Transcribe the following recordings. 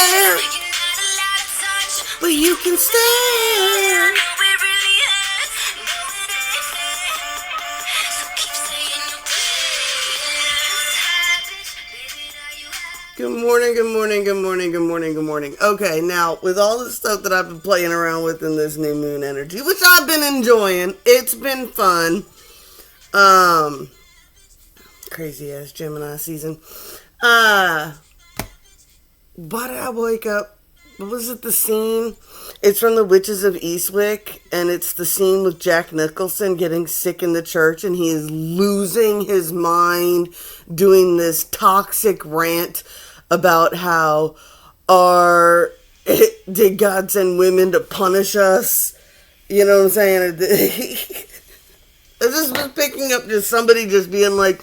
there, but you can stare. Good morning, good morning, good morning, good morning, good morning. Okay, now, with all the stuff that I've been playing around with in this new moon energy, which I've been enjoying, it's been fun. Crazy ass Gemini season. Why did I wake up? What was it, the scene? It's from The Witches of Eastwick, and it's the scene with Jack Nicholson getting sick in the church, and he is losing his mind, doing this toxic rant about how did God send women to punish us? You know what I'm saying? I just was picking up just somebody just being like,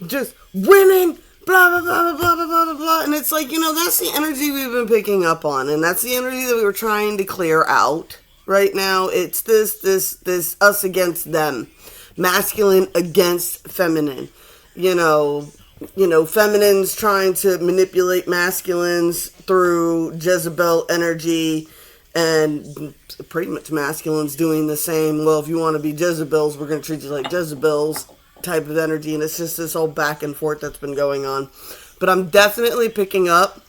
just women, blah, blah, blah, blah, blah, blah, blah, blah. And it's like, that's the energy we've been picking up on. And that's the energy that we were trying to clear out right now. It's this us against them. Masculine against feminine. Feminines trying to manipulate masculines through Jezebel energy, and pretty much masculines doing the same. Well, if you want to be Jezebels, we're going to treat you like Jezebels type of energy, and it's just this whole back and forth that's been going on. But I'm definitely picking up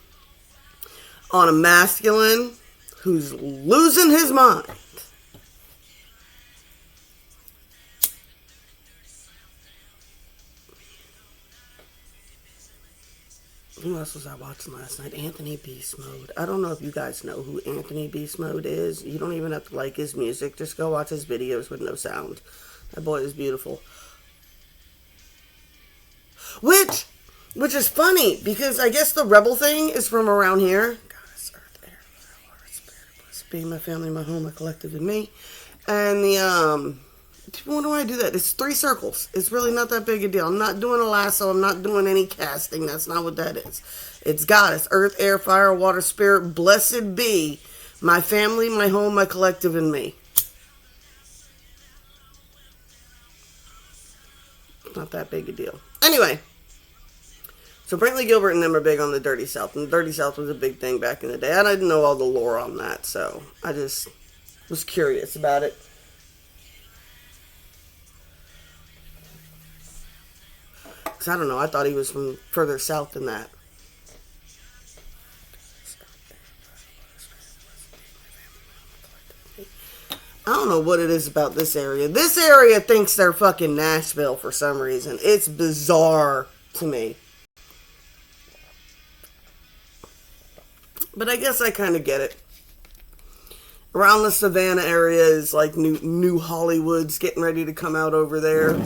on a masculine who's losing his mind. Who else was I watching last night? Anthony Beast Mode. I don't know if you guys know who Anthony Beast Mode is. You don't even have to like his music. Just go watch his videos with no sound. That boy is beautiful. Which is funny, because I guess the rebel thing is from around here. Goddess, earth, air, fire, water, spirit, blessed be my family, my home, my collective, and me. And when do I do that? It's 3 circles. It's really not that big a deal. I'm not doing a lasso. I'm not doing any casting. That's not what that is. It's goddess, earth, air, fire, water, spirit, blessed be my family, my home, my collective, and me. Not that big a deal. Anyway, so Brantley Gilbert and them are big on the Dirty South. And the Dirty South was a big thing back in the day. I didn't know all the lore on that, so I just was curious about it. I don't know. I thought he was from further south than that. I don't know what it is about this area. This area thinks they're fucking Nashville for some reason. It's bizarre to me. But I guess I kind of get it. Around the Savannah area is like new Hollywood's getting ready to come out over there.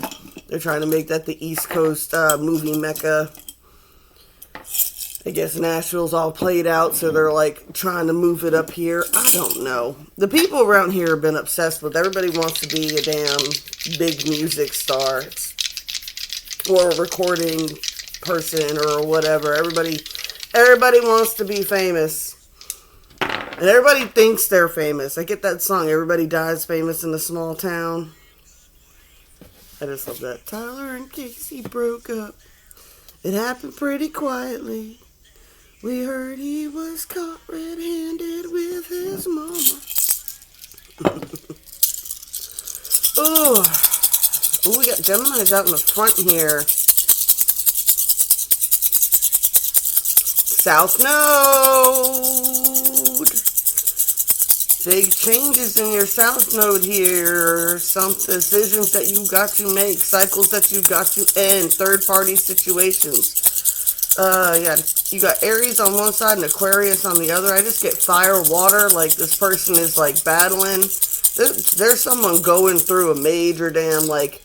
They're trying to make that the East Coast movie mecca. I guess Nashville's all played out, so they're like trying to move it up here. I don't know. The people around here have been obsessed with, everybody wants to be a damn big music star or a recording person or whatever. Everybody wants to be famous. And everybody thinks they're famous. I get that song, Everybody Dies Famous in a Small Town. I just love that. Tyler and Casey broke up. It happened pretty quietly. We heard he was caught red-handed with his mama. Oh, we got Geminis out in the front here. South Node. Big changes in your South Node here. Some decisions that you got to make. Cycles that you got to end. Third-party situations. Yeah, you got Aries on one side and Aquarius on the other. I just get fire, water. Like, this person is, like, battling. There's someone going through a major damn, like,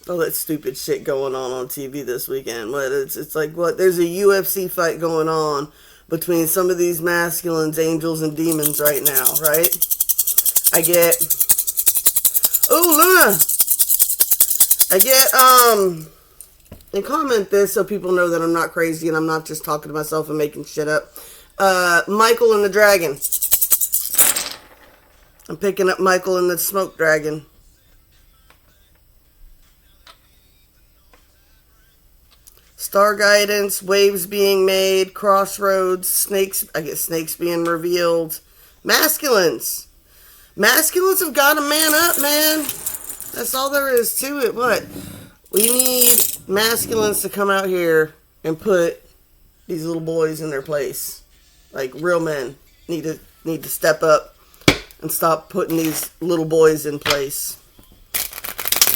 all that stupid shit going on TV this weekend. But it's like, what? There's a UFC fight going on between some of these masculines, angels, and demons right now, right? I get... Ooh, Luna! I get, and comment this so people know that I'm not crazy and I'm not just talking to myself and making shit up. Michael and the Dragon. I'm picking up Michael and the Smoke Dragon. Star guidance, waves being made, crossroads, snakes, I guess snakes being revealed. Masculines. Masculines have got to man up, man. That's all there is to it. What? We need masculines to come out here and put these little boys in their place. Like real men need to step up and stop putting these little boys in place.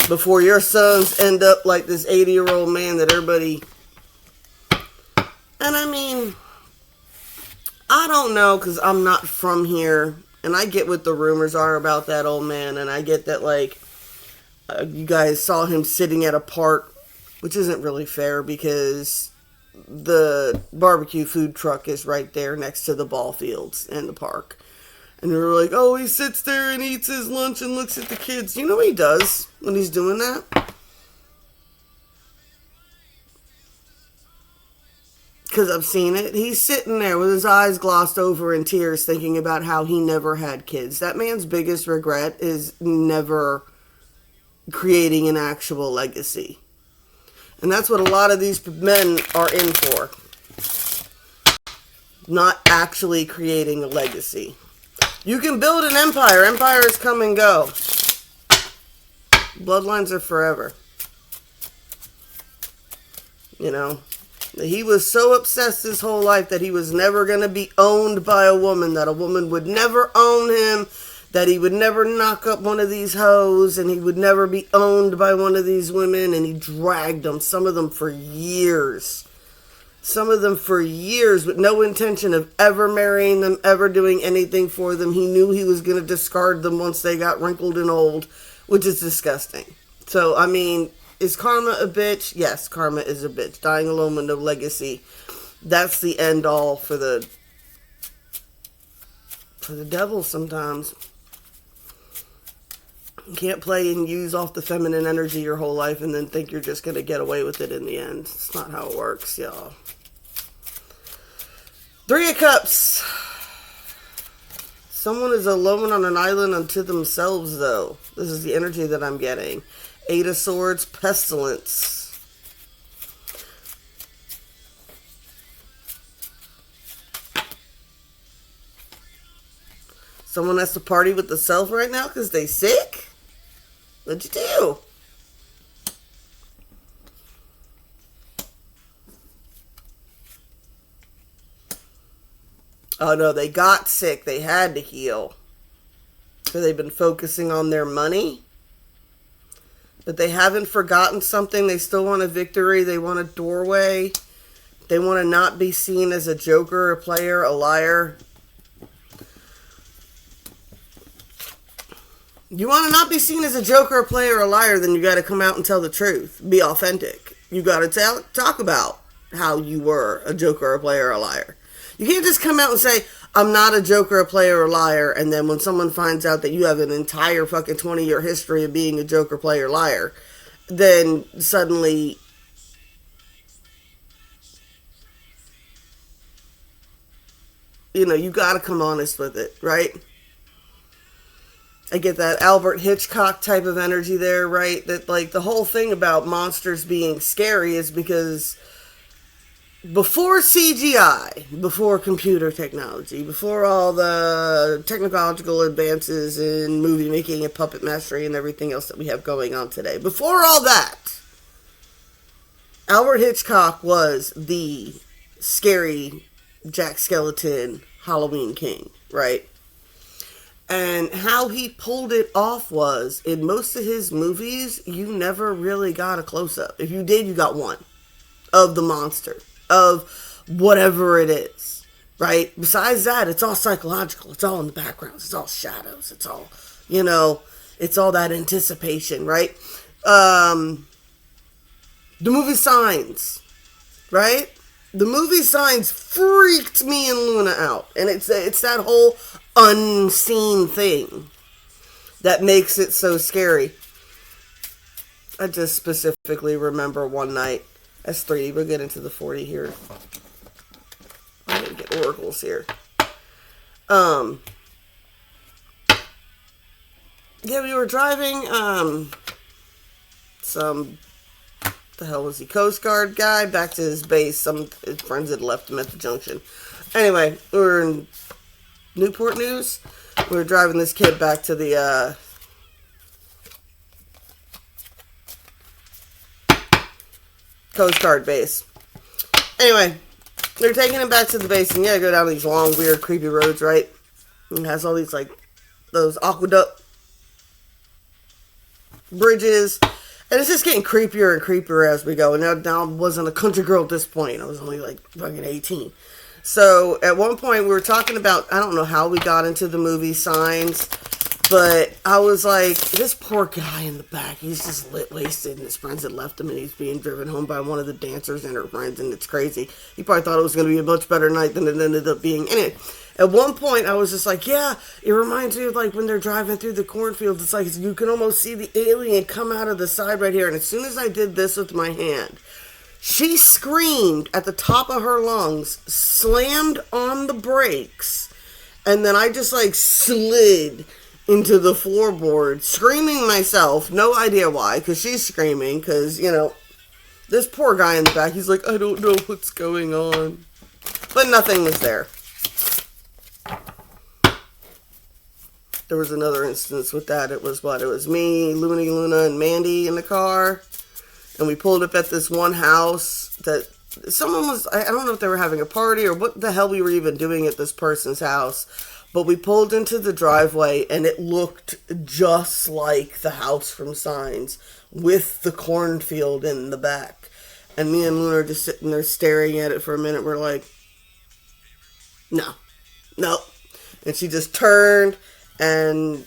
Before your sons end up like this 80-year-old man that everybody... And I mean, I don't know because I'm not from here. And I get what the rumors are about that old man. And I get that, like, you guys saw him sitting at a park, which isn't really fair because the barbecue food truck is right there next to the ball fields in the park. And they were like, oh, he sits there and eats his lunch and looks at the kids. You know what he does when he's doing that? Because I've seen it. He's sitting there with his eyes glossed over in tears thinking about how he never had kids. That man's biggest regret is never creating an actual legacy. And that's what a lot of these men are in for. Not actually creating a legacy. You can build an empire. Empires come and go. Bloodlines are forever. You know, he was so obsessed his whole life that he was never going to be owned by a woman, that a woman would never own him, that he would never knock up one of these hoes, and he would never be owned by one of these women, and he dragged them, some of them for years. Some of them for years with no intention of ever marrying them, ever doing anything for them. He knew he was going to discard them once they got wrinkled and old, which is disgusting. So, I mean, is karma a bitch? Yes, karma is a bitch. Dying alone with no legacy. That's the end all for the devil sometimes. You can't play and use off the feminine energy your whole life and then think you're just going to get away with it in the end. It's not how it works, y'all. 3 of Cups. Someone is alone on an island unto themselves, though. This is the energy that I'm getting. 8 of Swords, Pestilence. Someone has to party with the self right now because they sick? What'd you do? Oh no, they got sick. They had to heal. So they've been focusing on their money. But they haven't forgotten something. They still want a victory. They want a doorway. They want to not be seen as a joker, a player, a liar. You want to not be seen as a joker, a player, or a liar, then you got to come out and tell the truth. Be authentic. You got to talk about how you were a joker, a player, or a liar. You can't just come out and say, I'm not a joker, a player, or a liar, and then when someone finds out that you have an entire fucking 20-year history of being a joker, player, liar, then suddenly you got to come honest with it, right? I get that Albert Hitchcock type of energy there, right? That, like, the whole thing about monsters being scary is because before CGI, before computer technology, before all the technological advances in movie making and puppet mastery and everything else that we have going on today, before all that, Albert Hitchcock was the scary Jack Skellington Halloween king, right? And how he pulled it off was, in most of his movies, you never really got a close-up. If you did, you got one of the monster, of whatever it is, right? Besides that, it's all psychological. It's all in the background. It's all shadows. It's all, it's all that anticipation, right? The movie Signs, right? The movie Signs freaked me and Luna out. And it's that whole unseen thing that makes it so scary. I just specifically remember one night. That's 3. We'll get into the 40 here. I'm going to get oracles here. Yeah, we were driving some The hell was he? Coast Guard guy, back to his base. Some his friends had left him at the junction. Anyway, we were in Newport News. We were driving this kid back to the Coast Guard base. Anyway, they're taking him back to the base, and you gotta go down these long, weird, creepy roads, right? And it has all these, like, those aqueduct bridges. And it's just getting creepier and creepier as we go. And now I wasn't a country girl at this point. I was only, like, fucking 18. So, at one point, we were talking about, I don't know how we got into the movie Signs, but I was like, this poor guy in the back, he's just wasted, and his friends had left him, and he's being driven home by one of the dancers and her friends, and it's crazy. He probably thought it was going to be a much better night than it ended up being. Anyway, at one point, I was just like, yeah, it reminds me of, like, when they're driving through the cornfields, it's like, you can almost see the alien come out of the side right here, and as soon as I did this with my hand, she screamed at the top of her lungs, slammed on the brakes, and then I just, like, slid into the floorboard, screaming myself, no idea why, because she's screaming, because, you know, this poor guy in the back, he's like, I don't know what's going on. But nothing was there. There was another instance with that. It was what? It was me, Luna, and Mandy in the car, and we pulled up at this one house that someone was, I don't know if they were having a party or what the hell we were even doing at this person's house. But we pulled into the driveway, and it looked just like the house from Signs, with the cornfield in the back. And me and Luna are just sitting there staring at it for a minute. We're like, no. And she just turned, and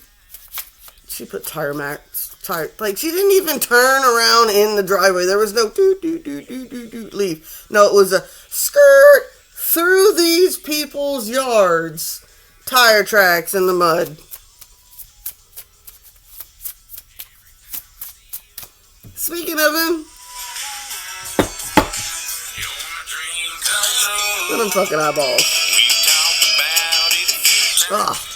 she put tire, like, she didn't even turn around in the driveway. There was no leave. No, it was a skirt through these people's yards. Tire tracks in the mud. Speaking of him, let him fucking eyeballs. Ah.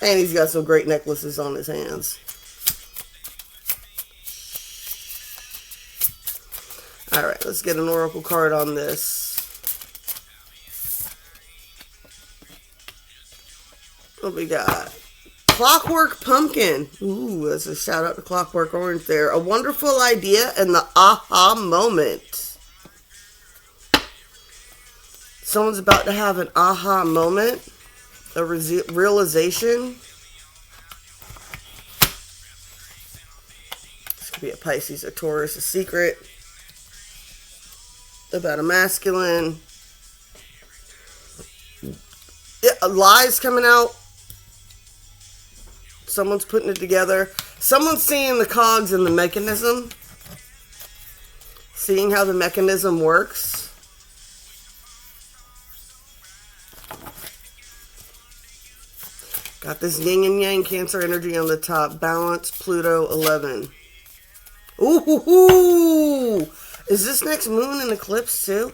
And he's got some great necklaces on his hands. Alright, let's get an oracle card on this. What we got? Clockwork Pumpkin. Ooh, that's a shout out to Clockwork Orange there. A wonderful idea and the aha moment. Someone's about to have an aha moment. A realization. This could be a Pisces, a Taurus, a secret. About a masculine. Yeah, lies coming out. Someone's putting it together. Someone's seeing the cogs in the mechanism. Seeing how the mechanism works. Got this yin and yang Cancer energy on the top. Balance, Pluto, 11. Ooh! Is this next moon an eclipse too?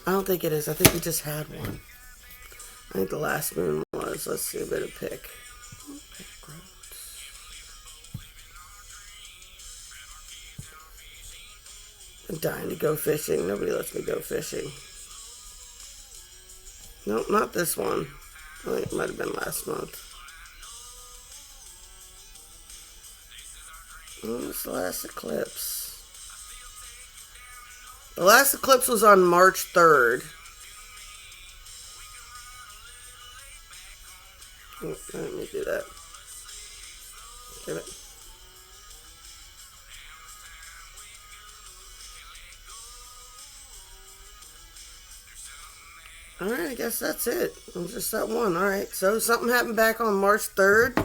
I don't think it is. I think we just had one. I think the last moon was. Let's see a bit of pick. I'm dying to go fishing. Nobody lets me go fishing. Nope, not this one. I think it might have been last month. When was the last eclipse? The last eclipse was on March 3rd. Let me do that. Give it. Alright, I guess that's it. It was just that one. Alright, so something happened back on March 3rd.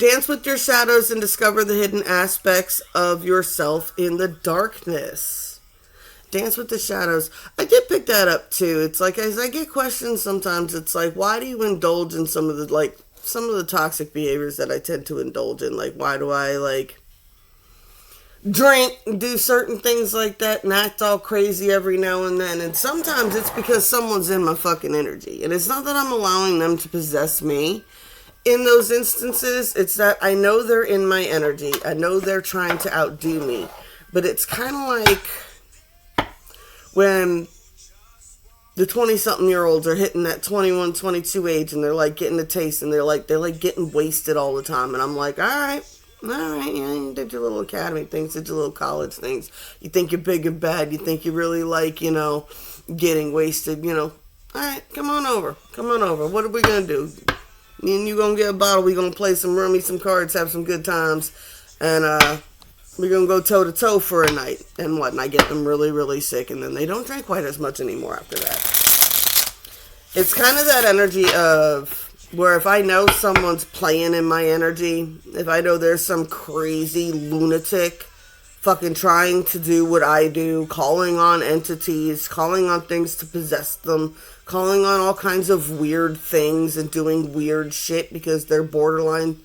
Dance with your shadows and discover the hidden aspects of yourself in the darkness. Dance with the shadows. I did pick that up too. It's like, as I get questions sometimes, it's like, why do you indulge in some of the toxic behaviors that I tend to indulge in? Like, why do I, drink and do certain things like that and act all crazy every now and then? And sometimes it's because someone's in my fucking energy. And it's not that I'm allowing them to possess me. in those instances, it's that I know they're in my energy. I know they're trying to outdo me. But it's kind of like when the 20-something-year-olds are hitting that 21, 22 age, and they're like getting the taste, and they're like getting wasted all the time. And I'm like, all right, yeah, you did your little academy things, did your little college things. You think you're big and bad. You think you really like, getting wasted, All right, come on over. What are we going to do? Me and you going to get a bottle. We going to play some rummy, some cards, have some good times. And we're going to go toe-to-toe for a night. And what? And I get them really, really sick. And then they don't drink quite as much anymore after that. It's kind of that energy of where if I know someone's playing in my energy, if I know there's some crazy lunatic fucking trying to do what I do, calling on entities, calling on things to possess them, calling on all kinds of weird things and doing weird shit because they're borderline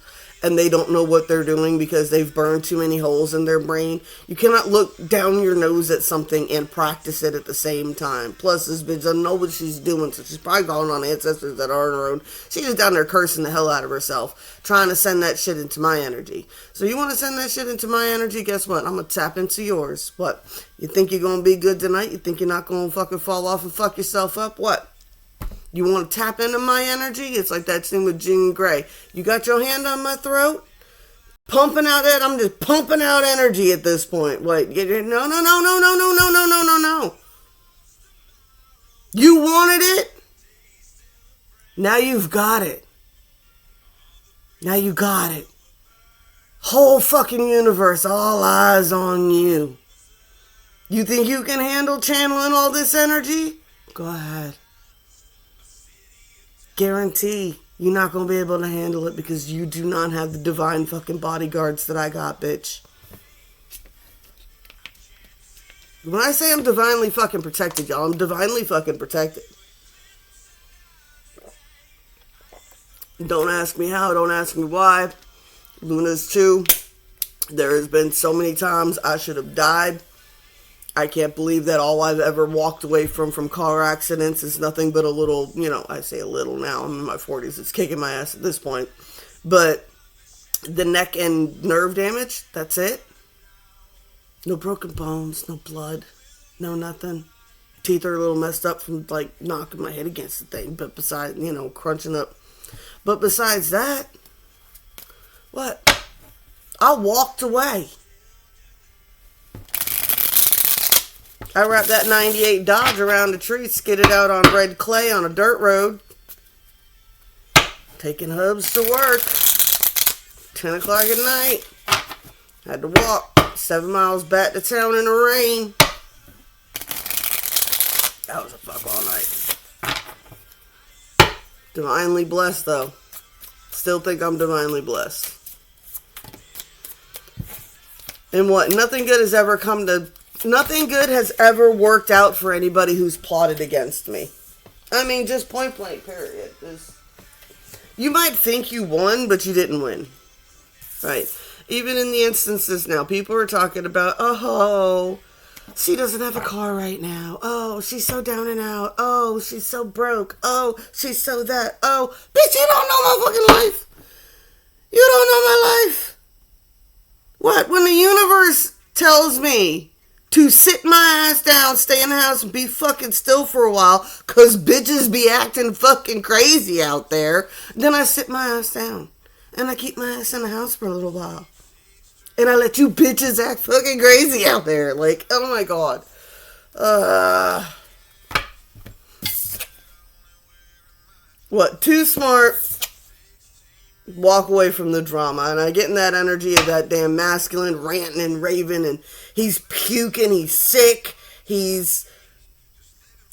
and they don't know what they're doing because they've burned too many holes in their brain. You cannot look down your nose at something and practice it at the same time. Plus, this bitch doesn't know what she's doing, so she's probably calling on ancestors that are on her own. She's just down there cursing the hell out of herself, trying to send that shit into my energy. So you want to send that shit into my energy? Guess what? I'm going to tap into yours. What? You think you're going to be good tonight? You think you're not going to fucking fall off and fuck yourself up? What? You want to tap into my energy? It's like that scene with Jean Grey. You got your hand on my throat? Pumping out that? I'm just pumping out energy at this point. Wait, no. You wanted it? Now you've got it. Now you got it. Whole fucking universe, all eyes on you. You think you can handle channeling all this energy? Go ahead. Guarantee you're not going to be able to handle it because you do not have the divine fucking bodyguards that I got, bitch. When I say I'm divinely fucking protected, y'all, I'm divinely fucking protected. Don't ask me how, don't ask me why. Luna's too. There has been so many times I should have died. I can't believe that all I've ever walked away from car accidents is nothing but a little, I say a little now, I'm in my 40s, it's kicking my ass at this point. But the neck and nerve damage, that's it. No broken bones, no blood, no nothing. Teeth are a little messed up from, knocking my head against the thing, but besides, crunching up. But besides that, what? I walked away. I wrapped that 98 Dodge around a tree, skidded out on red clay on a dirt road. Taking hubs to work. 10 o'clock at night. Had to walk 7 miles back to town in the rain. That was a fuck all night. Divinely blessed, though. Still think I'm divinely blessed. And what? Nothing good has ever worked out for anybody who's plotted against me. I mean, just point blank, period. You might think you won, but you didn't win. Right? Even in the instances now, people are talking about, oh, she doesn't have a car right now. Oh, she's so down and out. Oh, she's so broke. Oh, she's so that. Oh, bitch, you don't know my fucking life. You don't know my life. What? When the universe tells me to sit my ass down, stay in the house, and be fucking still for a while, cause bitches be acting fucking crazy out there, then I sit my ass down. And I keep my ass in the house for a little while. And I let you bitches act fucking crazy out there. Like, oh my god. What? Too smart. Walk away from the drama. And I get in that energy of that damn masculine ranting and raving, and he's puking, he's sick, he's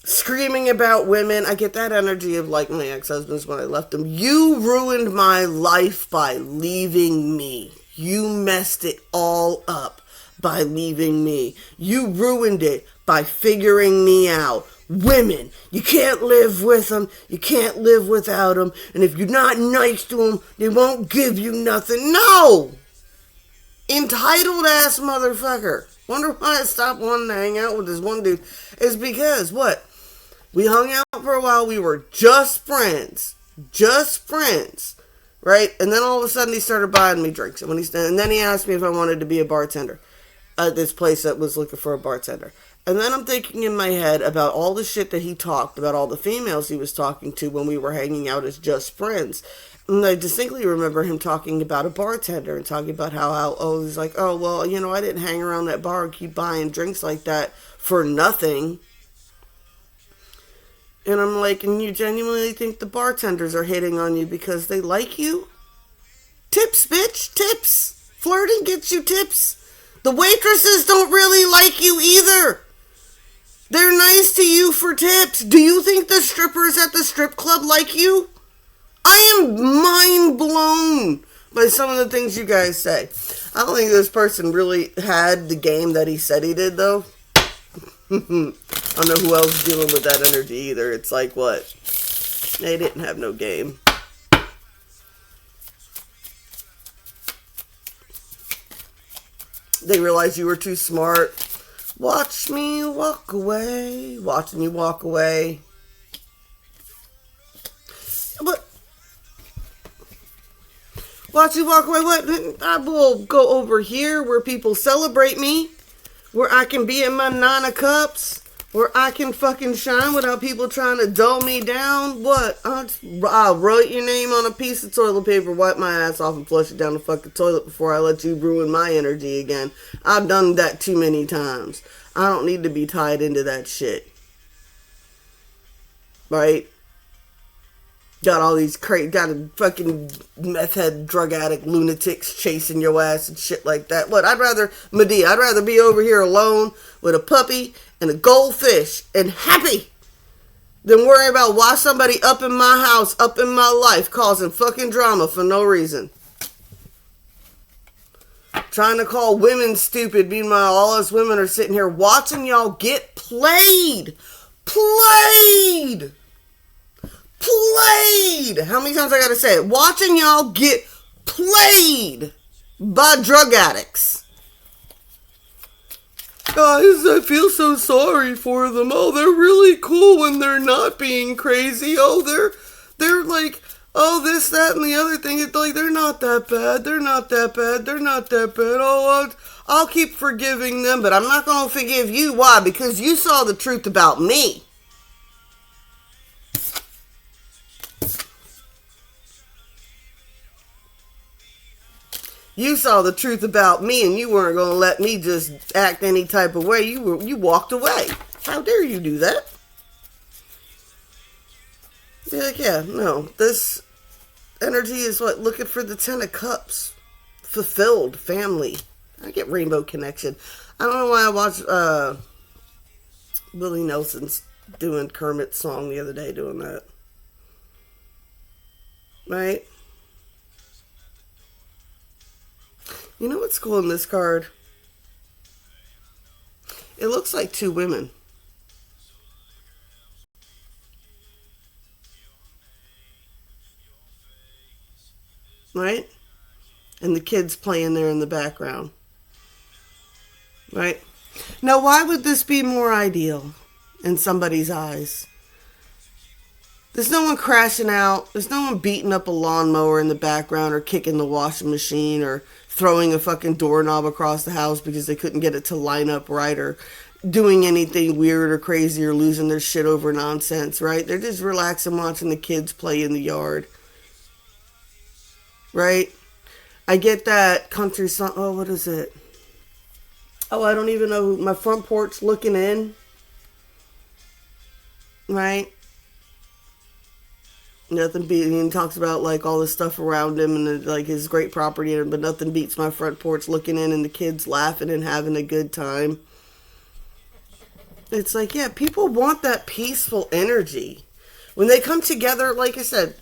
screaming about women. I get that energy of like my ex-husbands when I left him. You ruined my life by leaving me. You messed it all up by leaving me. You ruined it by figuring me out. Women, you can't live with them. You can't live without them. And if you're not nice to them, they won't give you nothing. No! Entitled ass motherfucker. Wonder why I stopped wanting to hang out with this one dude. Is because, what? We hung out for a while. We were just friends. Just friends. right? And then all of a sudden he started buying me drinks. And then he asked me if I wanted to be a bartender at this place that was looking for a bartender. And then I'm thinking in my head about all the shit that he talked about, all the females he was talking to when we were hanging out as just friends. And I distinctly remember him talking about a bartender and talking about how he's like, oh, well, you know, I didn't hang around that bar and keep buying drinks like that for nothing. And I'm like, and you genuinely think the bartenders are hitting on you because they like you? Tips, bitch, tips. Flirting gets you tips. The waitresses don't really like you either. They're nice to you for tips. Do you think the strippers at the strip club like you? I am mind blown by some of the things you guys say. I don't think this person really had the game that he said he did, though. I don't know who else is dealing with that energy either. It's like, what? They didn't have no game. They realized you were too smart. Watch me walk away. Watching you walk away. But watch you walk away. What? I will go over here where people celebrate me. Where I can be in my 9 of cups. Where I can fucking shine without people trying to dull me down. What? I'll write your name on a piece of toilet paper, wipe my ass off, and flush it down the fucking toilet before I let you ruin my energy again. I've done that too many times. I don't need to be tied into that shit. Right? Got all these got a fucking meth head, drug addict, lunatics chasing your ass and shit like that. What? I'd rather be over here alone with a puppy and a goldfish and happy than worry about why somebody up in my house, up in my life, causing fucking drama for no reason. Trying to call women stupid, meanwhile all us women are sitting here watching y'all get played. Played! How many times I gotta say it? Watching y'all get played by drug addicts. Guys, I feel so sorry for them. Oh, they're really cool when they're not being crazy. Oh, they're like, oh, this, that, and the other thing. It's like, they're not that bad. They're not that bad. They're not that bad. Oh, I'll keep forgiving them, but I'm not gonna forgive you. Why? Because you saw the truth about me. You saw the truth about me and you weren't going to let me just act any type of way. You walked away. How dare you do that? You're like, yeah, no. This energy is what? Looking for the 10 of Cups. Fulfilled. Family. I get Rainbow Connection. I don't know why I watched Willie Nelson's doing Kermit's song the other day doing that. Right? You know what's cool in this card? It looks like 2 women. Right? And the kids playing there in the background. Right? Now, why would this be more ideal in somebody's eyes? There's no one crashing out. There's no one beating up a lawnmower in the background or kicking the washing machine or throwing a fucking doorknob across the house because they couldn't get it to line up right or doing anything weird or crazy or losing their shit over nonsense, right? They're just relaxing watching the kids play in the yard. Right? I get that country song. Oh, what is it? Oh, I don't even know. My front porch looking in. Right? Nothing beats. He talks about like all the stuff around him and like his great property, but nothing beats my front porch looking in and the kids laughing and having a good time. It's like, yeah, people want that peaceful energy when they come together. Like I said,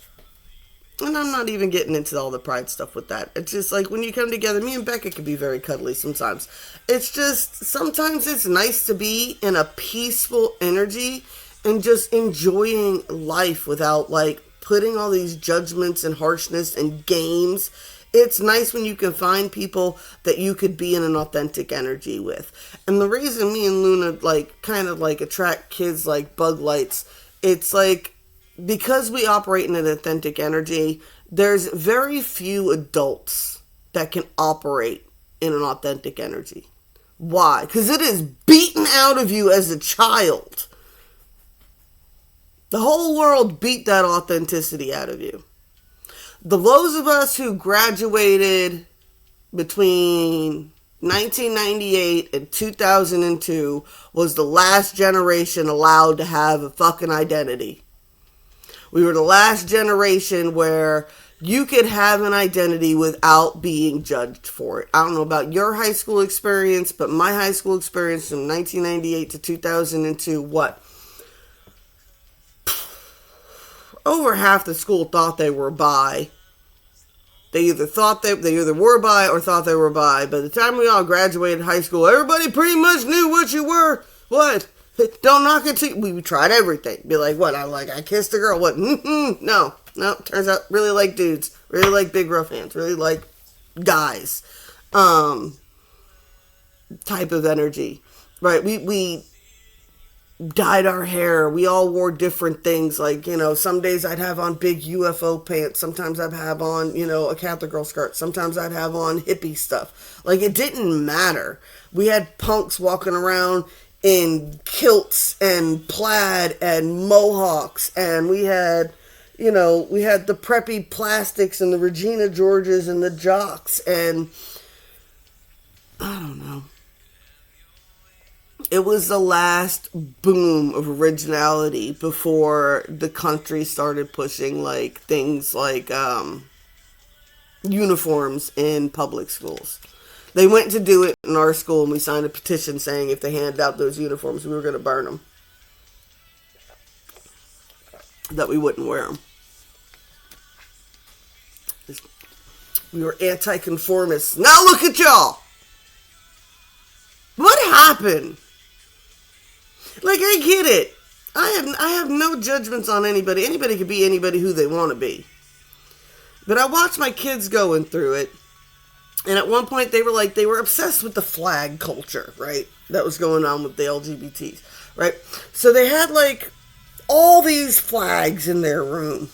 and I'm not even getting into all the pride stuff with that. It's just like when you come together, me and Becca can be very cuddly sometimes. It's just sometimes it's nice to be in a peaceful energy and just enjoying life without like putting all these judgments and harshness and games. It's nice when you can find people that you could be in an authentic energy with. And the reason me and Luna like kind of like attract kids like bug lights, it's like because we operate in an authentic energy, there's very few adults that can operate in an authentic energy. Why? Because it is beaten out of you as a child. The whole world beat that authenticity out of you. Those of us who graduated between 1998 and 2002 was the last generation allowed to have a fucking identity. We were the last generation where you could have an identity without being judged for it. I don't know about your high school experience, but my high school experience from 1998 to 2002, what? Over half the school thought they were bi. They either were bi or thought they were bi. By the time we all graduated high school, everybody pretty much knew what you were. What? Don't knock it till we tried everything. Be like, what? I kissed a girl. What? No. Turns out really like dudes. Really like big rough hands. Really like guys. Type of energy. Right? We dyed our hair. We all wore different things. Like, some days I'd have on big UFO pants. Sometimes I'd have on, a Catholic girl skirt. Sometimes I'd have on hippie stuff. Like, it didn't matter. We had punks walking around in kilts and plaid and mohawks, and we had the preppy plastics and the Regina Georges and the jocks, and I don't know. It was the last boom of originality before the country started pushing things like uniforms in public schools. They went to do it in our school, and we signed a petition saying if they handed out those uniforms, we were going to burn them. That we wouldn't wear them. We were anti-conformists. Now look at y'all! What happened? I get it. I have no judgments on anybody. Anybody could be anybody who they want to be. But I watched my kids going through it. And at one point they were obsessed with the flag culture, right? That was going on with the LGBTs, right? So they had all these flags in their room.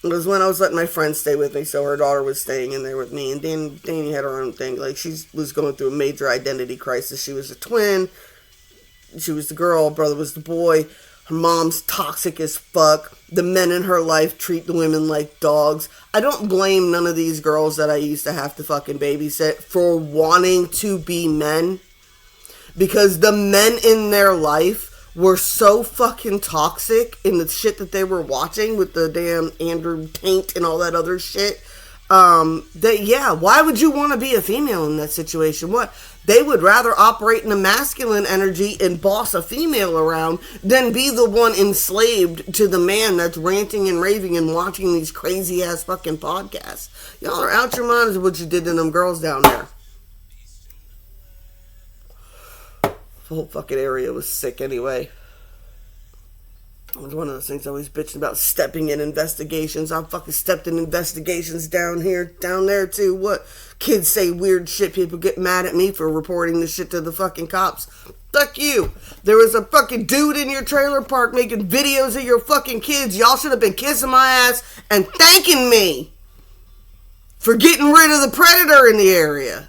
It was when I was letting my friend stay with me, so her daughter was staying in there with me, and Danny had her own thing. She was going through a major identity crisis. She was a twin. She was the girl. Brother was the boy. Her mom's toxic as fuck. The men in her life treat the women like dogs. I don't blame none of these girls that I used to have to fucking babysit for wanting to be men. Because the men in their life were so fucking toxic in the shit that they were watching with the damn Andrew Tate and all that other shit. Why would you want to be a female in that situation? What? They would rather operate in a masculine energy and boss a female around than be the one enslaved to the man that's ranting and raving and watching these crazy ass fucking podcasts. Y'all are out your minds with what you did to them girls down there. The whole fucking area was sick anyway. It was one of those things I always bitching about, stepping in investigations. I fucking stepped in investigations down there too. What? Kids say weird shit. People get mad at me for reporting the shit to the fucking cops. Fuck you. There was a fucking dude in your trailer park making videos of your fucking kids. Y'all should have been kissing my ass and thanking me for getting rid of the predator in the area.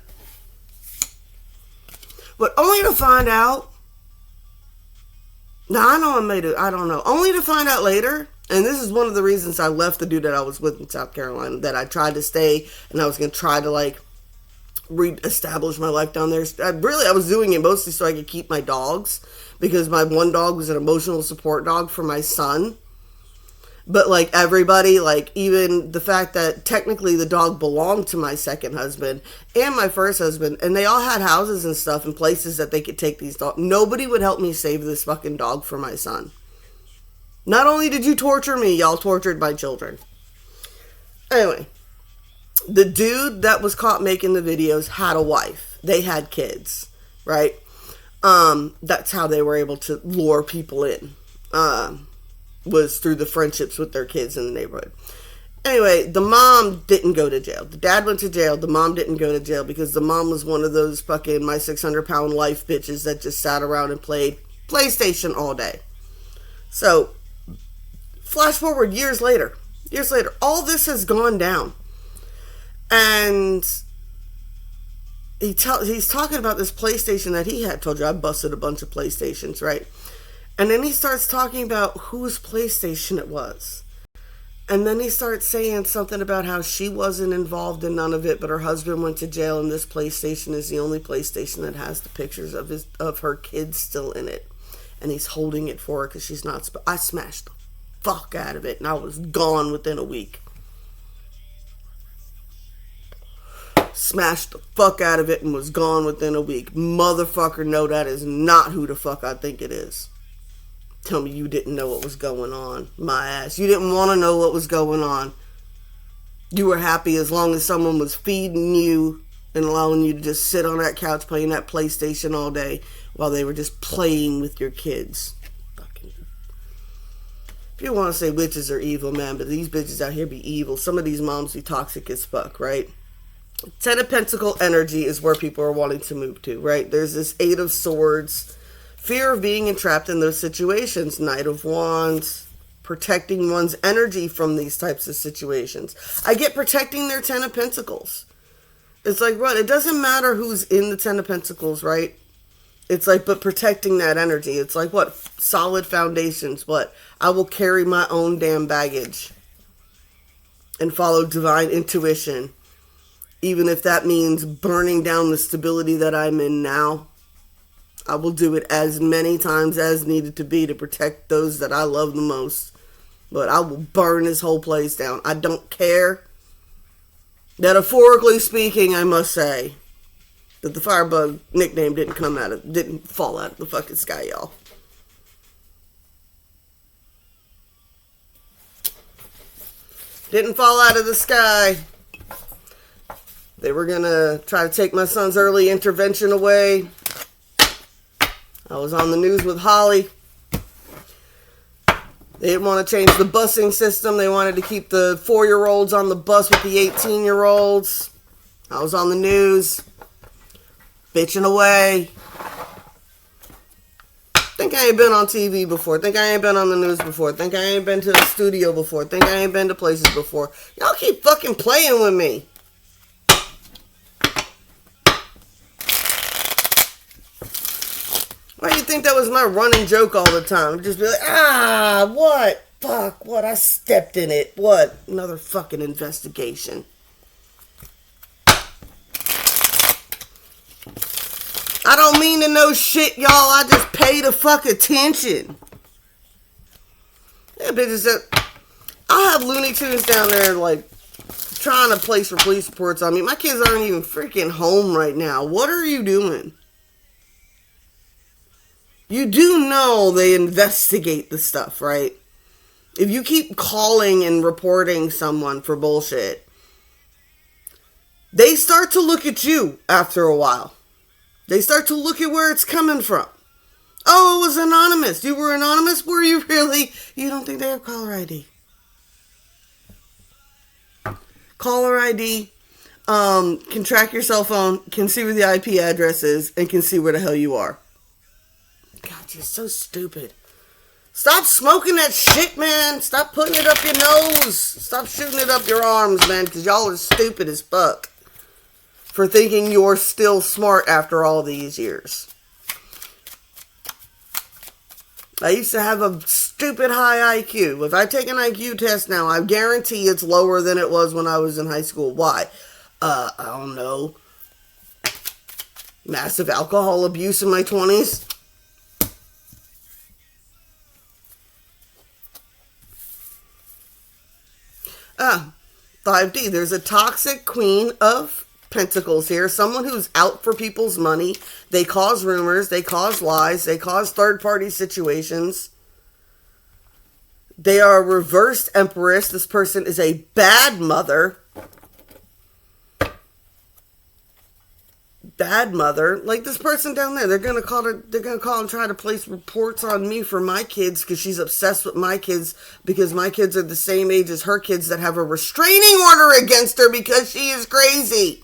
But only to find out. Now, I know I don't know. Only to find out later, and this is one of the reasons I left the dude that I was with in South Carolina, that I tried to stay, and I was going to try to, reestablish my life down there. I was doing it mostly so I could keep my dogs, because my one dog was an emotional support dog for my son. But, everybody, even the fact that technically the dog belonged to my second husband and my first husband, and they all had houses and stuff and places that they could take these dogs. Nobody would help me save this fucking dog for my son. Not only did you torture me, y'all tortured my children. Anyway, the dude that was caught making the videos had a wife. They had kids, right? That's how they were able to lure people in. Was through the friendships with their kids in the neighborhood. Anyway, the mom didn't go to jail. The dad went to jail. The mom didn't go to jail because the mom was one of those fucking my 600-pound life bitches that just sat around and played PlayStation all day. So, flash forward years later. Years later, all this has gone down. And he's talking about this PlayStation that he had. Told you I busted a bunch of PlayStations, right? And then he starts talking about whose PlayStation it was. And then he starts saying something about how she wasn't involved in none of it, but her husband went to jail, and this PlayStation is the only PlayStation that has the pictures of her kids still in it. And he's holding it for her because she's not. I smashed the fuck out of it, and I was gone within a week. Smashed the fuck out of it and was gone within a week. Motherfucker, no, that is not who the fuck I think it is. Tell me you didn't know what was going on. My ass. You didn't want to know what was going on. You were happy as long as someone was feeding you and allowing you to just sit on that couch playing that PlayStation all day while they were just playing with your kids. Fucking. If you want to say witches are evil, man, but these bitches out here be evil. Some of these moms be toxic as fuck, right? Ten of Pentacle energy is where people are wanting to move to, right? There's this Eight of Swords. Fear of being entrapped in those situations. Knight of Wands. Protecting one's energy from these types of situations. I get protecting their Ten of Pentacles. It's like, what? It doesn't matter who's in the Ten of Pentacles, right? It's like, but protecting that energy. It's like, what? Solid foundations. What? I will carry my own damn baggage. And follow divine intuition. Even if that means burning down the stability that I'm in now. I will do it as many times as needed to be to protect those that I love the most. But I will burn this whole place down. I don't care. Metaphorically speaking, I must say that the Firebug nickname didn't fall out of the fucking sky, y'all. Didn't fall out of the sky. They were gonna try to take my son's early intervention away. I was on the news with Holly. They didn't want to change the busing system. They wanted to keep the 4-year-olds on the bus with the 18-year-olds. I was on the news. Bitching away. Think I ain't been on TV before. Think I ain't been on the news before. Think I ain't been to the studio before. Think I ain't been to places before. Y'all keep fucking playing with me. Why do you think that was my running joke all the time? Just be like, what? Fuck, what? I stepped in it. What? Another fucking investigation. I don't mean to know shit, y'all. I just pay the fuck attention. Yeah, bitches that... I'll have Looney Tunes down there, like, trying to place for police reports on me. My kids aren't even freaking home right now. What are you doing? You do know they investigate the stuff, right? If you keep calling and reporting someone for bullshit, they start to look at you after a while. They start to look at where it's coming from. Oh, it was anonymous. You were anonymous? Were you really? You don't think they have caller ID? Caller ID can track your cell phone, can see where the IP address is, and can see where the hell you are. God, you're so stupid. Stop smoking that shit, man. Stop putting it up your nose. Stop shooting it up your arms, man, because y'all are stupid as fuck for thinking you're still smart after all these years. I used to have a stupid high IQ. If I take an IQ test now, I guarantee it's lower than it was when I was in high school. Why? I don't know. Massive alcohol abuse in my 20s. 5D, there's a toxic Queen of Pentacles here. Someone who's out for people's money. They cause rumors. They cause lies. They cause third-party situations. They are a reversed Empress. This person is a bad mother. Bad mother. Like this person down there. They're gonna call and try to place reports on me for my kids because she's obsessed with my kids because my kids are the same age as her kids that have a restraining order against her because she is crazy.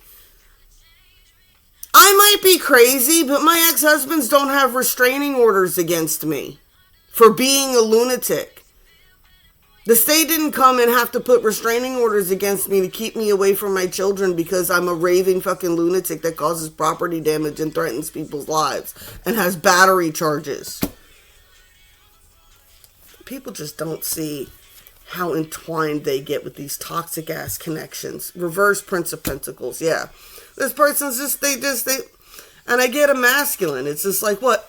I might be crazy, but my ex-husbands don't have restraining orders against me for being a lunatic. The state didn't come and have to put restraining orders against me to keep me away from my children because I'm a raving fucking lunatic that causes property damage and threatens people's lives and has battery charges. People just don't see how entwined they get with these toxic ass connections. Reverse Prince of Pentacles, yeah. This person's they, and I get a masculine. It's just like, what?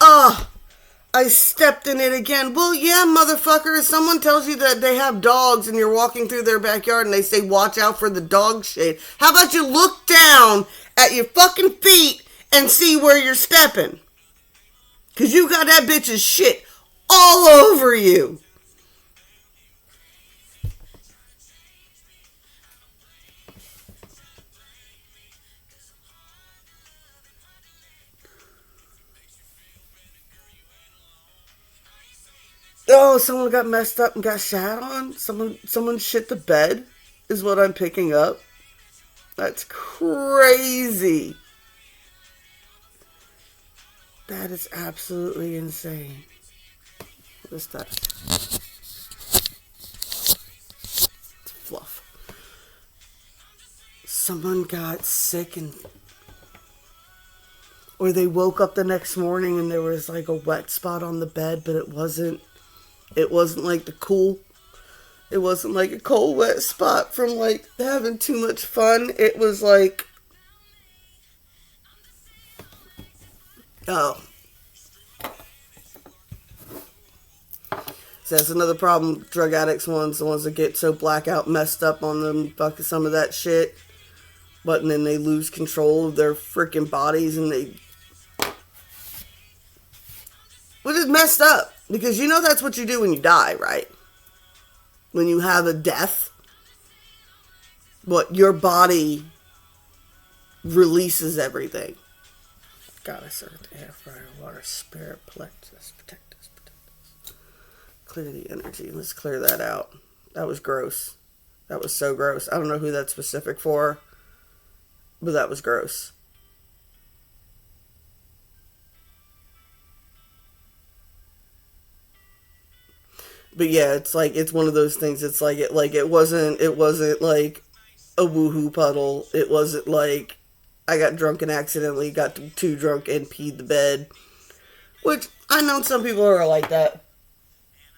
I stepped in it again. Well, yeah, motherfucker. If someone tells you that they have dogs and you're walking through their backyard and they say, watch out for the dog shit, how about you look down at your fucking feet and see where you're stepping? Because you got that bitch's shit all over you. Oh, someone got messed up and got shat on? Someone shit the bed is what I'm picking up. That's crazy. That is absolutely insane. What is that? It's fluff. Someone got sick and... Or they woke up the next morning and there was like a wet spot on the bed, but it wasn't like it wasn't like a cold wet spot from like having too much fun. It was like, oh. So that's another problem. Drug addicts the ones that get so blackout messed up on them, fucking some of that shit. But then they lose control of their freaking bodies and they... Which is messed up. Because you know that's what you do when you die, right? When you have a death. What, your body releases everything. Goddess, earth, air, fire, water, spirit, protect us. Clear the energy. Let's clear that out. That was gross. That was so gross. I don't know who that's specific for. But that was gross. But yeah, it's like, it's one of those things. It's like, it wasn't like a woohoo puddle. It wasn't like I got drunk and accidentally got too drunk and peed the bed. Which, I know some people are like that.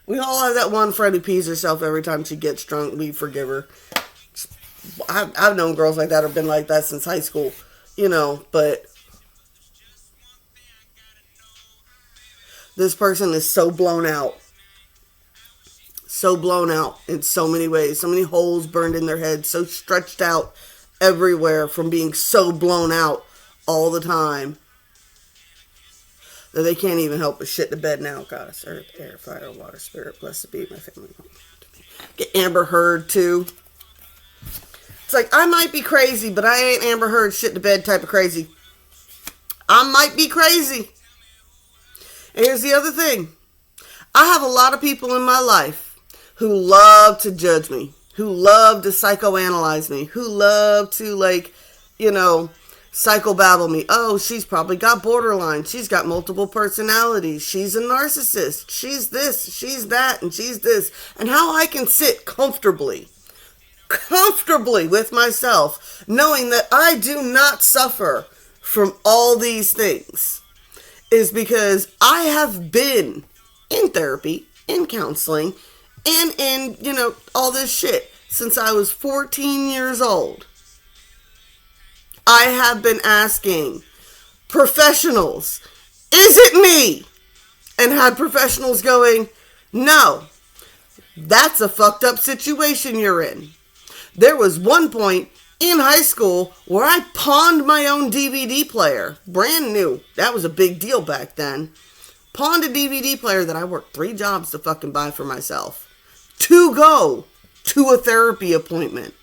We all have that one friend who pees herself every time she gets drunk. We forgive her. I've known girls like that or been like that since high school. You know, but this person is so blown out. So blown out in so many ways. So many holes burned in their head. So stretched out everywhere from being so blown out all the time that they can't even help but shit the bed now. Goddess, earth, air, fire, water, spirit, blessed be my family. Get Amber Heard too. It's like, I might be crazy, but I ain't Amber Heard shit the bed type of crazy. I might be crazy. And here's the other thing. I have a lot of people in my life who love to judge me, who love to psychoanalyze me, who love to, like, you know, psychobabble me. Oh, she's probably got borderline. She's got multiple personalities. She's a narcissist. She's this, she's that, and she's this. And how I can sit comfortably with myself, knowing that I do not suffer from all these things, is because I have been in therapy, in counseling, and in, you know, all this shit since I was 14 years old. I have been asking professionals, is it me? And had professionals going, no, that's a fucked up situation you're in. There was one point in high school where I pawned my own DVD player, brand new. That was a big deal back then. Pawned a DVD player that I worked 3 jobs to fucking buy for myself to go to a therapy appointment.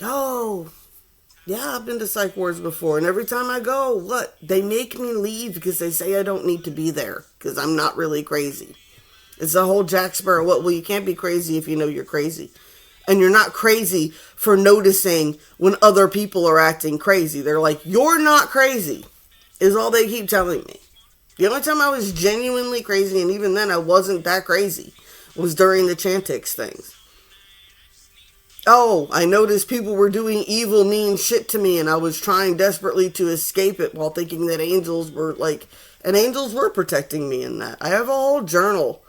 Oh, yeah, I've been to psych wards before, and every time I go, what? They make me leave because they say I don't need to be there because I'm not really crazy. It's the whole Jack Sparrow, well, you can't be crazy if you know you're crazy. And you're not crazy for noticing when other people are acting crazy. They're like, you're not crazy. is all they keep telling me. The only time I was genuinely crazy, and even then I wasn't that crazy, was during the Chantix things. Oh, I noticed people were doing evil, mean shit to me, and I was trying desperately to escape it while thinking that angels were angels were protecting me in that. I have a whole journal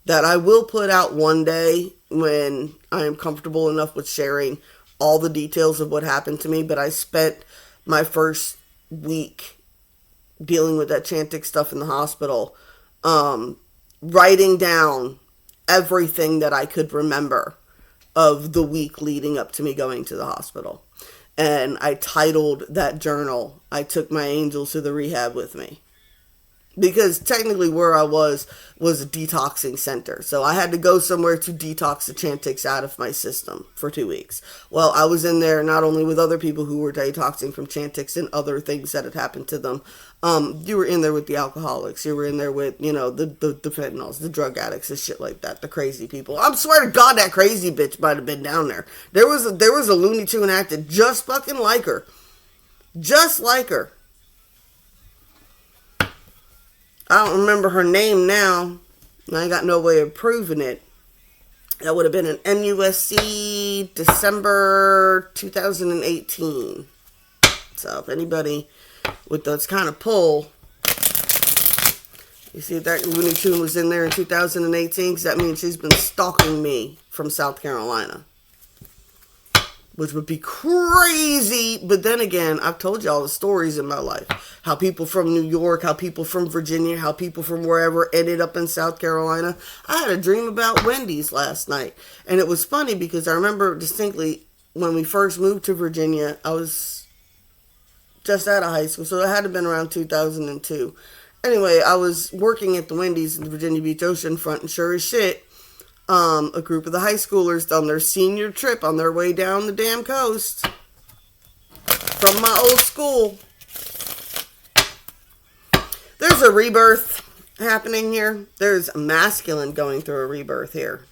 that I will put out one day when I am comfortable enough with sharing all the details of what happened to me, but I spent my first week dealing with that Chantix stuff in the hospital, writing down everything that I could remember of the week leading up to me going to the hospital. And I titled that journal, I Took My Angels to the Rehab With Me. Because technically where I was a detoxing center. So I had to go somewhere to detox the Chantix out of my system for 2 weeks. Well, I was in there not only with other people who were detoxing from Chantix and other things that had happened to them. You were in there with the alcoholics. You were in there with, the fentanyls, the drug addicts, and shit like that. The crazy people. I swear to God, that crazy bitch might have been down there. There was a Looney Tune acted just fucking like her. Just like her. I don't remember her name now. I ain't got no way of proving it. That would have been in MUSC December 2018. So if anybody with those kind of pull, you see that Looney Tune was in there in 2018, because that means she's been stalking me from South Carolina. Which would be crazy. But then again, I've told you all the stories in my life. How people from New York, how people from Virginia, how people from wherever ended up in South Carolina. I had a dream about Wendy's last night. And it was funny because I remember distinctly when we first moved to Virginia, I was just out of high school. So it had to have been around 2002. Anyway, I was working at the Wendy's in the Virginia Beach oceanfront, and sure as shit, a group of the high schoolers on their senior trip on their way down the damn coast from my old school. There's a rebirth happening here. There's a Assculin going through a rebirth here.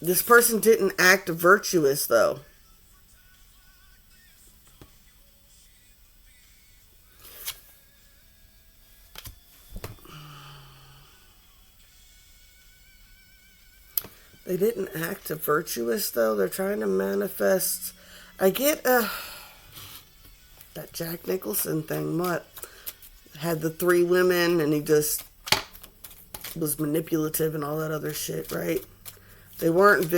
This person didn't act virtuous, though. They didn't act virtuous, though. They're trying to manifest. I get that Jack Nicholson thing. What? Had the 3 women, and he just was manipulative and all that other shit, right? They weren't,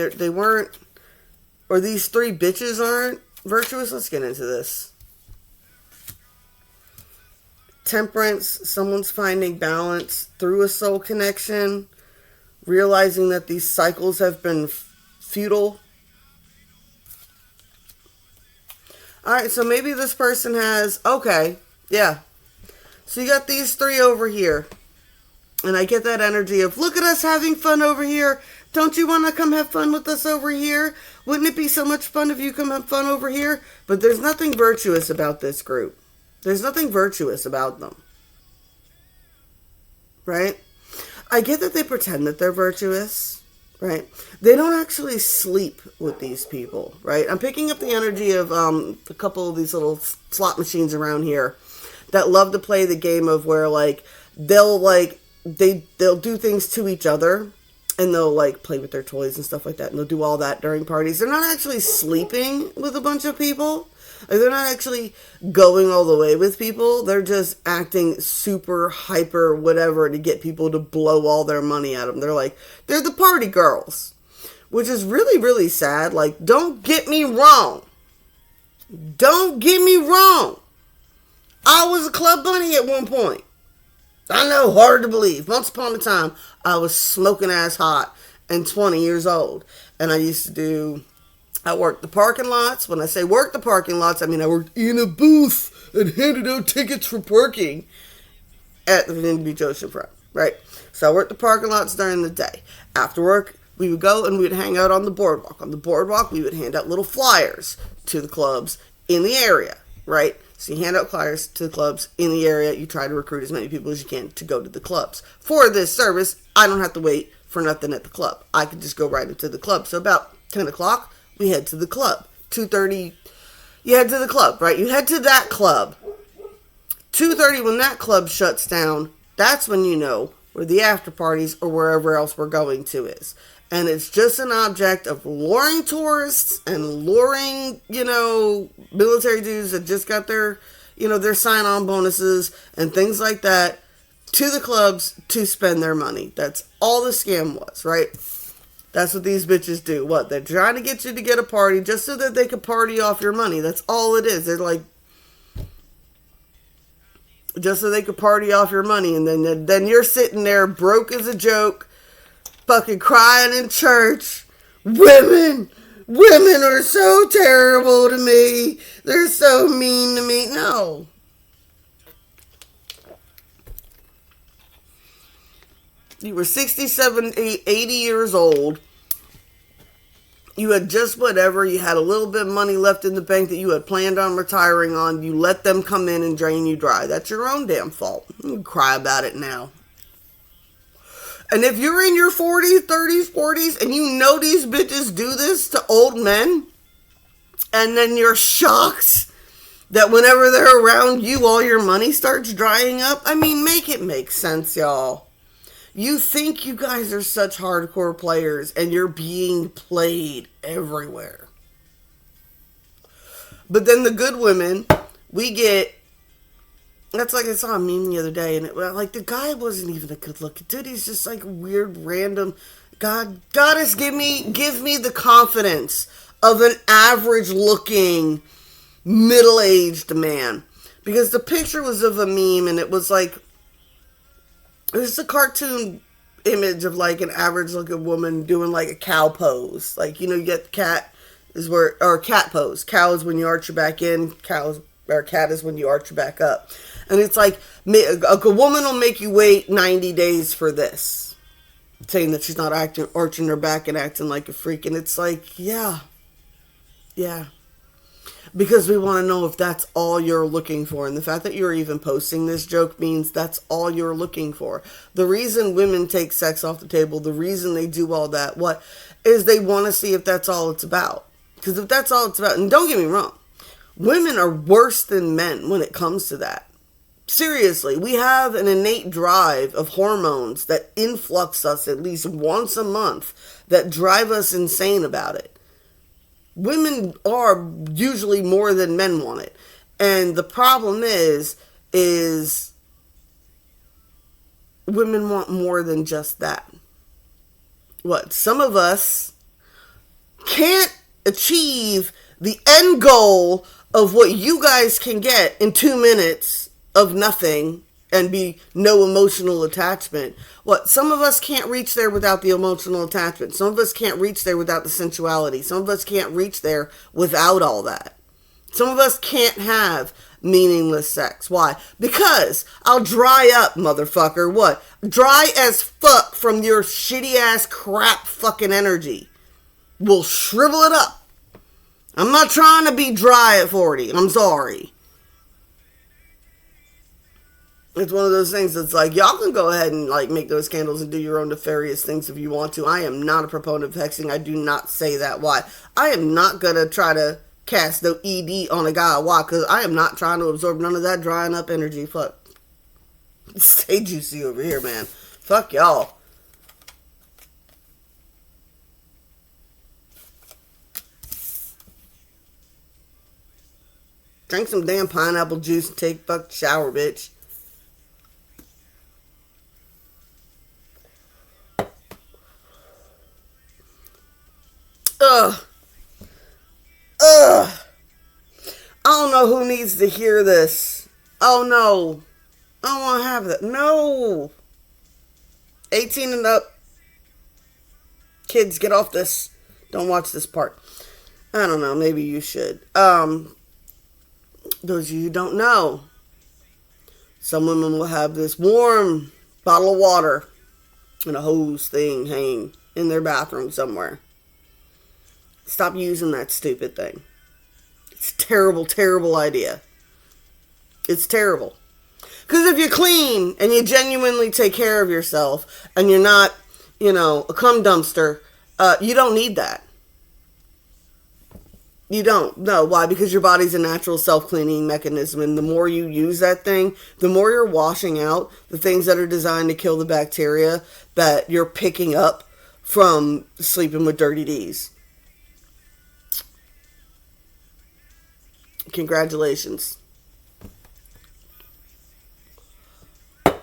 or these 3 bitches aren't virtuous. Let's get into this. Temperance. Someone's finding balance through a soul connection. Realizing that these cycles have been futile. Alright, so maybe this person has... Okay, yeah. So you got these 3 over here. And I get that energy of, look at us having fun over here. Don't you want to come have fun with us over here? Wouldn't it be so much fun if you come have fun over here? But there's nothing virtuous about this group. There's nothing virtuous about them. Right? I get that they pretend that they're virtuous, right? They don't actually sleep with these people, right? I'm picking up the energy of a couple of these little slot machines around here that love to play the game of where, they'll do things to each other, and they'll, play with their toys and stuff like that, and they'll do all that during parties. They're not actually sleeping with a bunch of people. They're not actually going all the way with people. They're just acting super hyper whatever to get people to blow all their money at them. They're the party girls. Which is really, really sad. Don't get me wrong. Don't get me wrong. I was a club bunny at one point. I know, hard to believe. Once upon a time, I was smoking ass hot and 20 years old. And I worked the parking lots. When I say work the parking lots, I mean I worked in a booth and handed out tickets for parking at the Virginia Beach oceanfront, right? So I worked the parking lots during the day. After work, we would go and we'd hang out on the boardwalk. On the boardwalk, we would hand out little flyers to the clubs in the area, right? So you hand out flyers to the clubs in the area. You try to recruit as many people as you can to go to the clubs. For this service, I don't have to wait for nothing at the club. I could just go right into the club. So about 10 o'clock, we head to the club. 2:30, you head to the club, right? You head to that club. 2:30, when that club shuts down, that's when you know where the after parties or wherever else we're going to is. And it's just an object of luring tourists and luring, military dudes that just got their, their sign-on bonuses and things like that to the clubs to spend their money. That's all the scam was, right? That's what these bitches do. What? They're trying to get you to get a party just so that they can party off your money. That's all it is. They're like, just so they could party off your money. And then you're sitting there broke as a joke, fucking crying in church. Women are so terrible to me. They're so mean to me. No. You were 67, 80 years old. You had just whatever. You had a little bit of money left in the bank that you had planned on retiring on. You let them come in and drain you dry. That's your own damn fault. You can cry about it now. And if you're in your 40s, 30s, 40s, and you know these bitches do this to old men, and then you're shocked that whenever they're around you, all your money starts drying up. I mean, make it make sense, y'all. You think you guys are such hardcore players, and you're being played everywhere. But then the good women, we get... That's like I saw a meme the other day, and the guy wasn't even a good looking dude. He's just like weird, random. Goddess, give me the confidence of an average looking, middle-aged man. Because the picture was of a meme, and it was like, it was a cartoon image of like an average looking woman doing like a cow pose. Like, you get cat pose. Cow is when you arch your back in, cat is when you arch your back up. And it's like, a woman will make you wait 90 days for this. Saying that she's not arching her back and acting like a freak. And it's like, yeah. Because we want to know if that's all you're looking for. And the fact that you're even posting this joke means that's all you're looking for. The reason women take sex off the table, the reason they do all that, is they want to see if that's all it's about. Because if that's all it's about, and don't get me wrong, women are worse than men when it comes to that. Seriously, we have an innate drive of hormones that influx us at least once a month that drive us insane about it. Women are usually more than men want it. And the problem is women want more than just that. Some of us can't achieve the end goal of what you guys can get in 2 minutes of nothing and be no emotional attachment. Some of us can't reach there without the emotional attachment. Some of us can't reach there without the sensuality. Some of us can't reach there without all that. Some of us can't have meaningless sex. Why? Because I'll dry up, motherfucker. Dry as fuck from your shitty ass crap fucking energy. We'll shrivel it up. I'm not trying to be dry at 40. I'm sorry. It's one of those things that's like, y'all can go ahead and like make those candles and do your own nefarious things if you want to. I am not a proponent of hexing. I do not say that. Why? I am not going to try to cast no ED on a guy. Why? Because I am not trying to absorb none of that drying up energy. Fuck. Stay juicy over here, man. Fuck y'all. Drink some damn pineapple juice and take a fucking shower, bitch. I don't know who needs to hear this. Oh no. I don't want to have that. No. 18 and up. Kids, get off this. Don't watch this part. I don't know. Maybe you should. Those of you who don't know, some women will have this warm bottle of water and a hose thing hanging in their bathroom somewhere. Stop using that stupid thing. It's a terrible, terrible idea. It's terrible. Because if you're clean and you genuinely take care of yourself and you're not, a cum dumpster. You don't need that. You don't. No. Why? Because your body's a natural self-cleaning mechanism. And the more you use that thing, the more you're washing out the things that are designed to kill the bacteria that you're picking up from sleeping with dirty D's. Congratulations.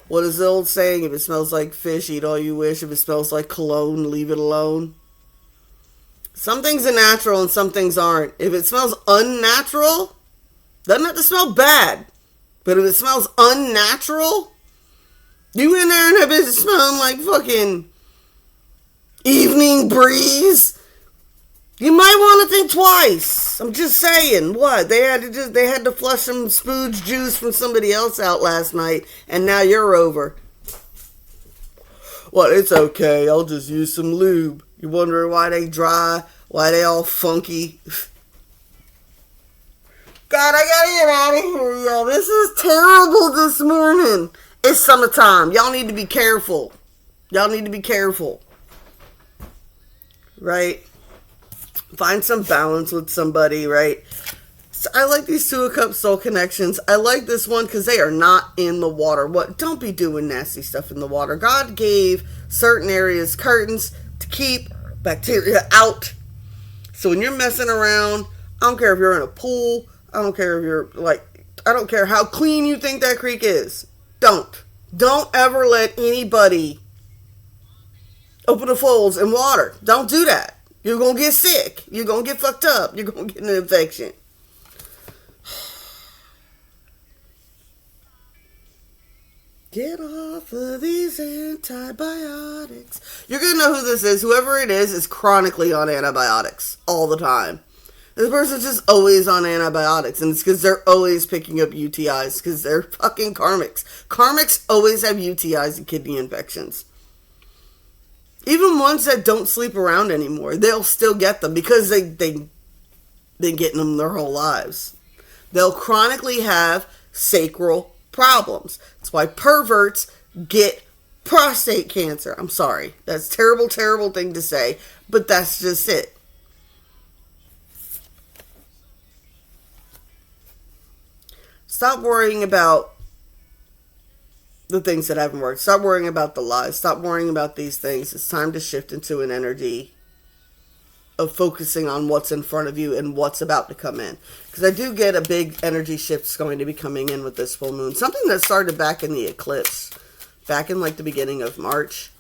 What is the old saying? If it smells like fish, eat all you wish. If it smells like cologne, leave it alone. Some things are natural and some things aren't. If it smells unnatural, doesn't have to smell bad. But if it smells unnatural, you in there and that bitch smelling like fucking evening breeze. You might want to think twice. I'm just saying. What? They had to flush some spooge juice from somebody else out last night, and now you're over. Well, it's okay. I'll just use some lube. You're wondering why they dry, why they all funky. God, I gotta get out of here, y'all. This is terrible this morning. It's summertime. Y'all need to be careful. Y'all need to be careful. Right? Find some balance with somebody, right? So I like these Two of Cups soul connections. I like this one because they are not in the water. What? Don't be doing nasty stuff in the water. God gave certain areas curtains to keep bacteria out. So when you're messing around, I don't care if you're in a pool. I don't care if you're I don't care how clean you think that creek is. Don't ever let anybody open the folds in water. Don't do that. You're going to get sick. You're going to get fucked up. You're going to get an infection. Get off of these antibiotics. You're going to know who this is. Whoever it is chronically on antibiotics all the time. This person's just always on antibiotics. And it's because they're always picking up UTIs. Because they're fucking karmics. Karmics always have UTIs and kidney infections. Even ones that don't sleep around anymore, they'll still get them because they've been getting them their whole lives. They'll chronically have sacral problems. That's why perverts get prostate cancer. I'm sorry. That's a terrible, terrible thing to say, but that's just it. Stop worrying about the things that haven't worked. Stop worrying about the lies. Stop worrying about these things. It's time to shift into an energy of focusing on what's in front of you and what's about to come in. Because I do get a big energy shift going to be coming in with this full moon. Something that started back in the eclipse. Back in the beginning of March.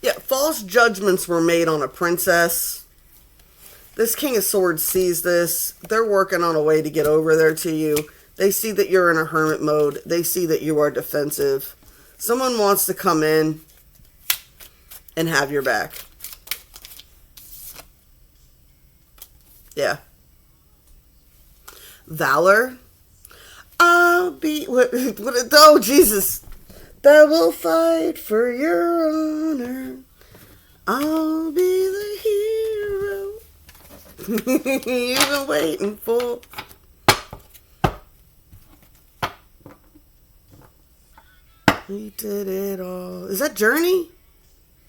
Yeah, false judgments were made on a princess. This King of Swords sees this. They're working on a way to get over there to you. They see that you're in a hermit mode. They see that you are defensive. Someone wants to come in and have your back. Yeah. Valor. I'll be... Oh, Jesus. That will fight for your honor. I'll be the hero you've been waiting for. We did it all. Is that Journey?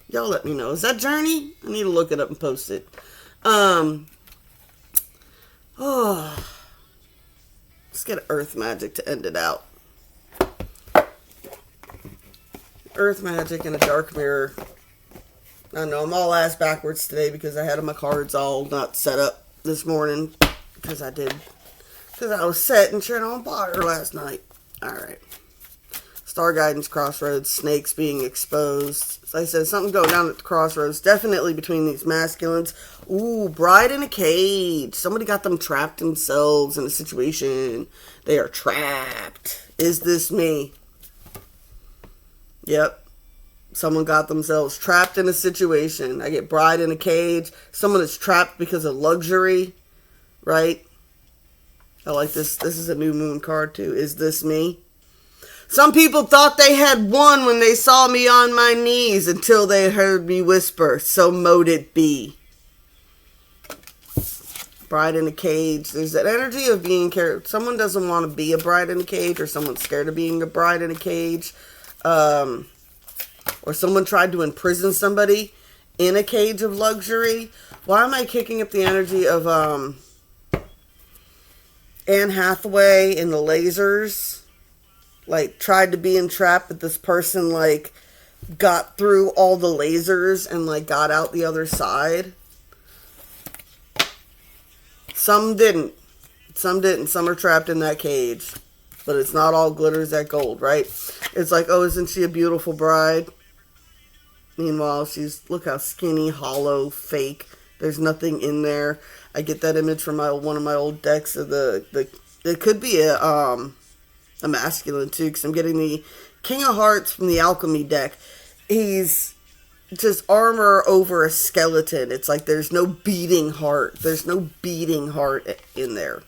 Y'all let me know. Is that Journey? I need to look it up and post it. Let's get Earth Magic to end it out. Earth Magic and a Dark Mirror. I know, I'm all ass backwards today because I had my cards all not set up this morning. Because I was set and shit on fire last night. Alright. Star Guidance Crossroads. Snakes being exposed. As I said, something going down at the crossroads. Definitely between these masculines. Ooh, Bride in a Cage. Somebody got them trapped themselves in a situation. They are trapped. Is this me? Yep. Someone got themselves trapped in a situation. I get Bride in a Cage. Someone is trapped because of luxury. Right? I like this. This is a new moon card too. Is this me? Some people thought they had won when they saw me on my knees until they heard me whisper, so mote it be. Bride in a cage. There's that energy of being someone doesn't want to be a bride in a cage, or someone's scared of being a bride in a cage. Or someone tried to imprison somebody in a cage of luxury. Why am I kicking up the energy of Anne Hathaway in The Lasers? Like, tried to be entrapped, but this person, like, got through all the lasers and, like, got out the other side. Some didn't. Some didn't. Some are trapped in that cage. But it's not all glitters that gold, right? It's like, oh, isn't she a beautiful bride? Meanwhile, she's, look how skinny, hollow, fake. There's nothing in there. I get that image from one of my old decks of it could be a masculine too, because I'm getting the King of Hearts from the Alchemy deck. He's just armor over a skeleton. It's like there's no beating heart. There's no beating heart in there.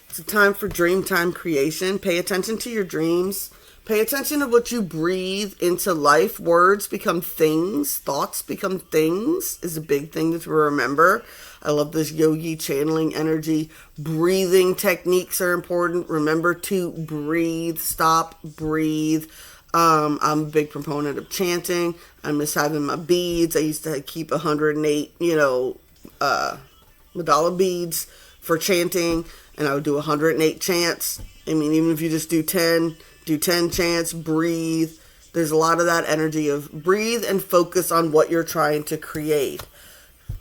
It's a time for dream time creation. Pay attention to your dreams. Pay attention to what you breathe into life. Words become things. Thoughts become things is a big thing to remember. I love this yogi channeling energy. Breathing techniques are important. Remember to breathe. Stop. Breathe. I'm a big proponent of chanting. I miss having my beads. I used to keep 108, Madala beads for chanting. And I would do 108 chants. I mean, even if you just do 10 chants, breathe. There's a lot of that energy of breathe and focus on what you're trying to create.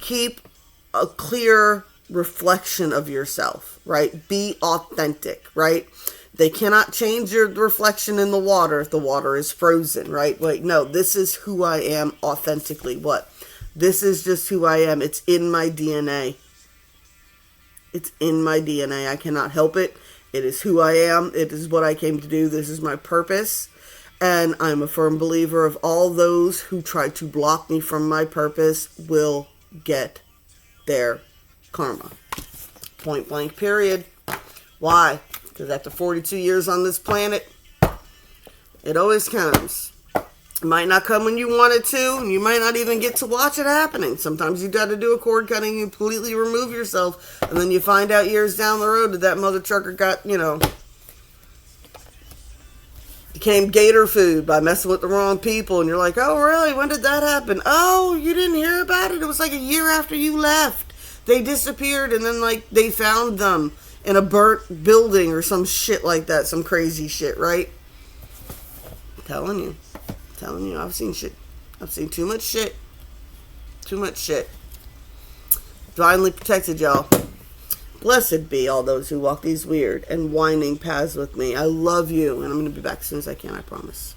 Keep a clear reflection of yourself, right? Be authentic, right? They cannot change your reflection in the water if the water is frozen, right? Like, no, this is who I am authentically. What? This is just who I am. It's in my DNA. It's in my DNA. I cannot help it. It is who I am. It is what I came to do. This is my purpose. And I'm a firm believer of all those who try to block me from my purpose will get their karma. Point blank, period. Why? Because after 42 years on this planet, it always comes. It might not come when you want it to, and you might not even get to watch it happening. Sometimes you got to do a cord cutting, you completely remove yourself, and then you find out years down the road that mother trucker got, became gator food by messing with the wrong people, and you're like, oh, really? When did that happen? Oh, you didn't hear about it? It was like a year after you left. They disappeared, and then, they found them in a burnt building or some shit like that, some crazy shit, right? I'm telling you, I've seen shit. I've seen too much shit. Too much shit. Divinely protected, y'all. Blessed be all those who walk these weird and winding paths with me. I love you, and I'm going to be back as soon as I can, I promise.